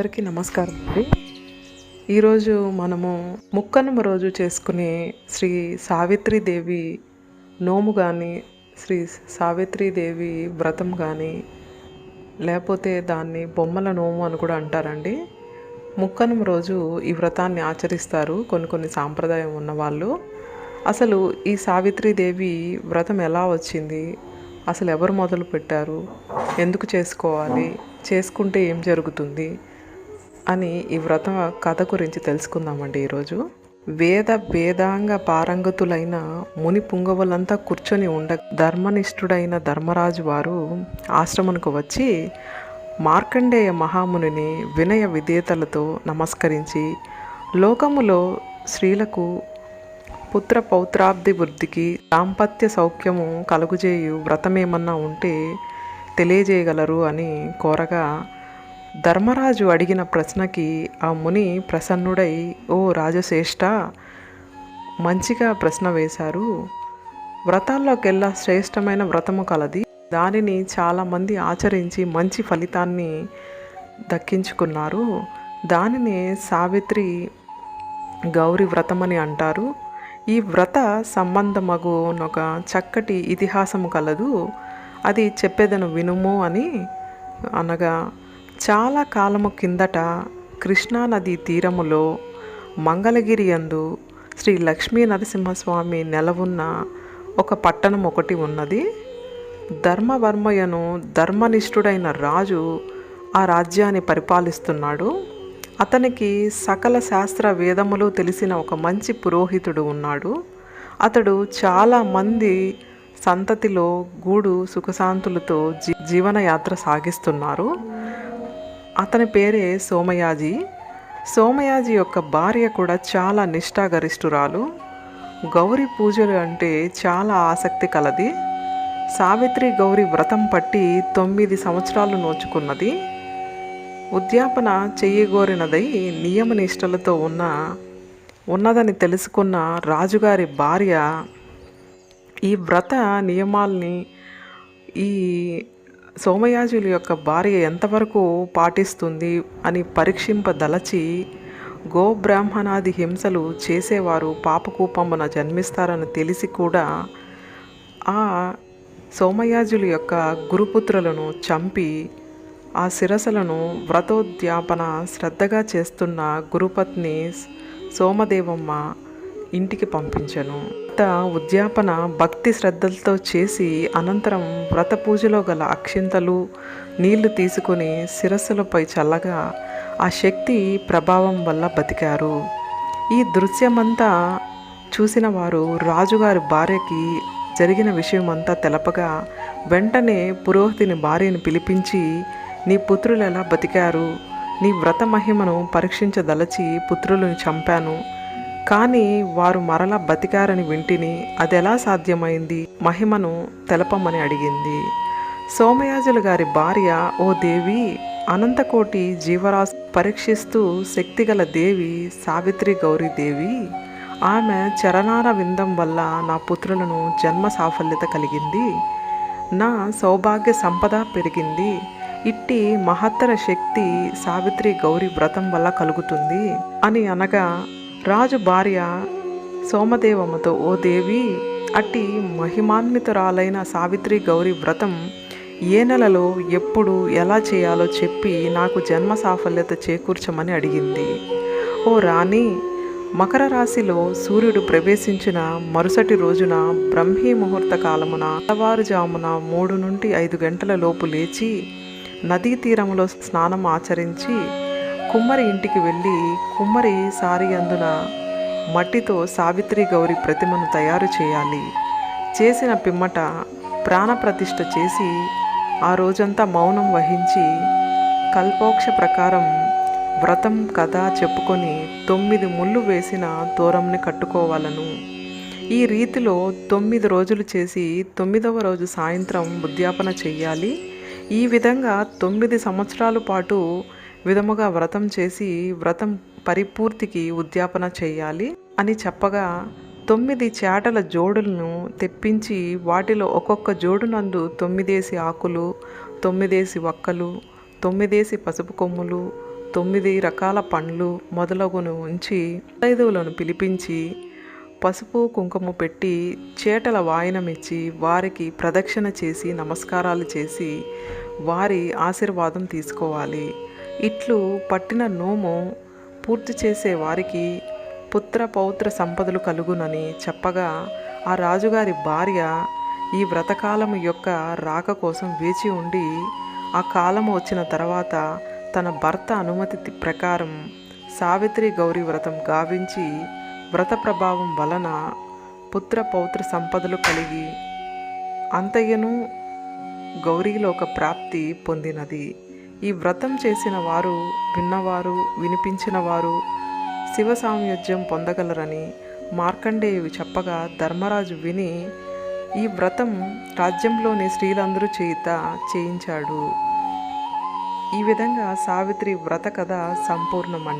అందరికీ నమస్కారం అండి. ఈరోజు మనము ముక్కనుమ రోజు చేసుకునే శ్రీ సావిత్రీదేవి నోము కానీ, శ్రీ సావిత్రీదేవి వ్రతం కానీ, లేకపోతే దాన్ని బొమ్మల నోము అని కూడా అంటారండి. ముక్కనుమ రోజు ఈ వ్రతాన్ని ఆచరిస్తారు కొన్ని సాంప్రదాయం ఉన్నవాళ్ళు. అసలు ఈ సావిత్రీదేవి వ్రతం ఎలా వచ్చింది, అసలు ఎవరు మొదలు పెట్టారు, ఎందుకు చేసుకోవాలి, చేసుకుంటే ఏం జరుగుతుంది అని ఈ వ్రత కథ గురించి తెలుసుకుందామండి ఈరోజు. వేదాంగ పారంగతులైన ముని పుంగవులంతా కూర్చొని ధర్మనిష్ఠుడైన ధర్మరాజు వారు ఆశ్రమమునకు వచ్చి మార్కండేయ మహామునిని వినయ విధేయతలతో నమస్కరించి, లోకములో స్త్రీలకు పుత్ర పౌత్రాబ్ది వృద్ధికి దాంపత్య సౌఖ్యము కలుగుజేయు వ్రతమేమన్నా ఉంటే తెలియజేయగలరు అని కోరగా, ధర్మరాజు అడిగిన ప్రశ్నకి ఆ ముని ప్రసన్నుడై, ఓ రాజశ్రేష్ఠ, మంచిగా ప్రశ్న వేశారు. వ్రతాల్లోకెల్లా శ్రేష్టమైన వ్రతము కలది. దానిని చాలామంది ఆచరించి మంచి ఫలితాన్ని దక్కించుకున్నారు. దానినే సావిత్రి గౌరి వ్రతమని అంటారు. ఈ వ్రత సంబంధమగు ఒక చక్కటి ఇతిహాసము కలదు. అది చెప్పేదను వినుము అని అనగా, చాలా కాలము కిందట కృష్ణానది తీరములో మంగళగిరి యందు శ్రీ లక్ష్మీ నరసింహస్వామి నెలవున్న ఒక పట్టణం ఒకటి ఉన్నది. ధర్మవర్మయను ధర్మనిష్ఠుడైన రాజు ఆ రాజ్యాన్ని పరిపాలిస్తున్నాడు. అతనికి సకల శాస్త్ర వేదములు తెలిసిన ఒక మంచి పురోహితుడు ఉన్నాడు. అతడు చాలామంది సంతతిలో గూడు సుఖశాంతులతో జీవనయాత్ర సాగిస్తున్నారు. అతని పేరే సోమయాజి. సోమయాజి యొక్క భార్య కూడా చాలా నిష్ఠాగరిష్ఠురాలు. గౌరీ పూజలు అంటే చాలా ఆసక్తి కలది. సావిత్రి గౌరీ వ్రతం పట్టి 9 సంవత్సరాలు నోచుకున్నది. ఉద్యాపన చెయ్యగోరినదై నియమనిష్టలతో ఉన్నదని తెలుసుకున్న రాజుగారి భార్య ఈ వ్రత నియమాల్ని ఈ సోమయాజుల యొక్క భార్య ఎంతవరకు పాటిస్తుంది అని పరీక్షింపదలచి, గోబ్రాహ్మణాది హింసలు చేసేవారు పాపకూపమున జన్మిస్తారని తెలిసి కూడా ఆ సోమయాజుల యొక్క గురుపుత్రులను చంపి ఆ శిరస్సులను వ్రతోద్యాపన శ్రద్ధగా చేస్తున్న గురుపత్ని సోమదేవమ్మ ఇంటికి పంపించెను. ఉద్యాపన భక్తి శ్రద్ధలతో చేసి అనంతరం వ్రత పూజలో గల అక్షింతలు నీళ్లు తీసుకొని శిరస్సులపై చల్లగా ఆ శక్తి ప్రభావం వల్ల బతికారు. ఈ దృశ్యమంతా చూసిన వారు రాజుగారి భార్యకి జరిగిన విషయమంతా తెలపగా, వెంటనే పురోహితుని భార్యను పిలిపించి, నీ పుత్రులు ఎలా బతికారు, నీ వ్రత మహిమను పరీక్షించదలచి పుత్రులను చంపాను, కానీ వారు మరలా బతికారని వింటిని, అదెలా సాధ్యమైంది, మహిమను తెలపమని అడిగింది. సోమయాజుల గారి భార్య, ఓ దేవి, అనంతకోటి జీవరాశి పరీక్షిస్తూ శక్తిగల దేవి సావిత్రి గౌరీదేవి. ఆమె చరణార విందం వల్ల నా పుత్రులను జన్మ సాఫల్యత కలిగింది, నా సౌభాగ్య సంపద పెరిగింది. ఇట్టి మహత్తర శక్తి సావిత్రి గౌరీ వ్రతం వల్ల కలుగుతుంది అని అనగా, రాజు భార్య సోమదేవమ్మతో, ఓ దేవి, అట్టి మహిమాన్వితురాలైన సావిత్రి గౌరీ వ్రతం ఏ నెలలో ఎప్పుడు ఎలా చేయాలో చెప్పి నాకు జన్మ సాఫల్యత చేకూర్చమని అడిగింది. ఓ రాణి, మకర రాశిలో సూర్యుడు ప్రవేశించిన మరుసటి రోజున బ్రహ్మీ ముహూర్త కాలమున తెల్లవారుజామున 3 నుండి 5 గంటల లోపు లేచి నదీ తీరంలో స్నానం ఆచరించి కుమ్మరి ఇంటికి వెళ్ళి కుమ్మరి సారి అందున మట్టితో సావిత్రి గౌరి ప్రతిమను తయారు చేయాలి. చేసిన పిమ్మట ప్రాణప్రతిష్ఠ చేసి ఆ రోజంతా మౌనం వహించి కల్పోక్ష ప్రకారం వ్రతం కథ చెప్పుకొని 9 ముళ్ళు వేసిన తోరంని కట్టుకోవాలను. ఈ రీతిలో 9 రోజులు చేసి 9వ రోజు సాయంత్రం ఉద్యాపన చెయ్యాలి. ఈ విధంగా 9 సంవత్సరాల పాటు విధముగా వ్రతం చేసి వ్రతం పరిపూర్తికి ఉద్యాపన చేయాలి అని చెప్పగా, 9 చేటల జోడులను తెప్పించి వాటిలో ఒక్కొక్క జోడునందు 9 ఆకులు, 9 వక్కలు, 9 పసుపు కొమ్ములు, 9 రకాల పండ్లు మొదలగును ఉంచి ముత్తైదువులను పిలిపించి పసుపు కుంకుమ పెట్టి చేటల వాయనమిచ్చి వారికి ప్రదక్షిణ చేసి నమస్కారాలు చేసి వారి ఆశీర్వాదం తీసుకోవాలి. ఇట్లు పట్టిన నోము పూర్తి చేసే వారికి పుత్ర పౌత్ర సంపదలు కలుగునని చెప్పగా ఆ రాజుగారి భార్య ఈ వ్రతకాలము యొక్క రాక కోసం వేచి ఉండి ఆ కాలము వచ్చిన తర్వాత తన భర్త అనుమతి ప్రకారం సావిత్రి గౌరీ వ్రతం గావించి వ్రత ప్రభావం వలన పుత్ర పౌత్ర సంపదలు కలిగి అంతయ్యను గౌరీలోక ప్రాప్తి పొందినది. ఈ వ్రతం చేసిన వారు, విన్నవారు, వినిపించిన వారు శివ సామ్యోజ్యం పొందగలరని మార్కండేయుడు చెప్పగా ధర్మరాజు విని ఈ వ్రతం రాజ్యంలోని స్త్రీలందరూ చేయించాడు. ఈ విధంగా సావిత్రి వ్రత కథ సంపూర్ణమండి.